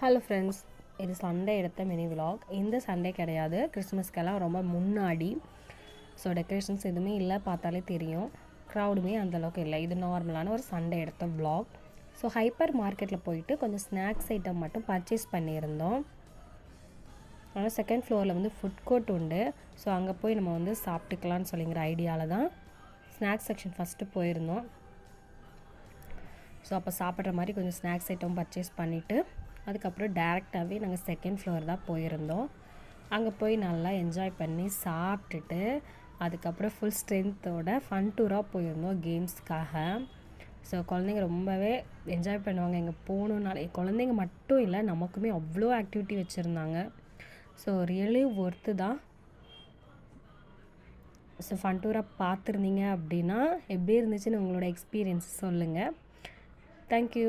Hello friends, இது Sunday எடுத்த mini vlog. இந்த சண்டே கிடையாது, கிறிஸ்மஸ்க்கெல்லாம் ரொம்ப முன்னாடி. ஸோ டெக்கரேஷன்ஸ் எதுவுமே இல்லை, பார்த்தாலே தெரியும். க்ரௌடுமே அந்தளவுக்கு இல்லை. இது நார்மலான ஒரு சண்டே எடுத்த விலாக். ஸோ ஹைப்பர் மார்க்கெட்டில் போயிட்டு கொஞ்சம் ஸ்நாக்ஸ் ஐட்டம் மட்டும் பர்ச்சேஸ் பண்ணியிருந்தோம். ஆனால் செகண்ட் ஃப்ளோரில் வந்து ஃபுட் கோர்ட் உண்டு. ஸோ அங்கே போய் நம்ம வந்து சாப்பிட்டுக்கலான்னு சொல்லிங்கிற ஐடியாவில் தான் ஸ்நாக்ஸ் செக்ஷன் ஃபஸ்ட்டு போயிருந்தோம். ஸோ அப்போ சாப்பிட்ற மாதிரி கொஞ்சம் ஸ்நாக்ஸ் ஐட்டம் பர்ச்சேஸ் பண்ணிவிட்டு அதுக்கப்புறம் டேரெக்டாகவே நாங்கள் செகண்ட் ஃப்ளோர் தான் போயிருந்தோம். அங்கே போய் நல்லா என்ஜாய் பண்ணி சாப்பிட்டுட்டு அதுக்கப்புறம் ஃபுல் ஸ்ட்ரென்த்தோட ஃபன் டூராக போயிருந்தோம் கேம்ஸ்க்காக. ஸோ குழந்தைங்க ரொம்பவே என்ஜாய் பண்ணுவாங்க. இங்கே போகணுன்னாலே குழந்தைங்க மட்டும் இல்லை, நமக்குமே அவ்வளோ ஆக்டிவிட்டி வச்சுருந்தாங்க. ஸோ ரியலி ஒர்த்து தான். ஸோ ஃபன் டூராக பார்த்துருந்தீங்க அப்படின்னா எப்படி இருந்துச்சுன்னு உங்களோட எக்ஸ்பீரியன்ஸ் சொல்லுங்கள். தேங்க்யூ.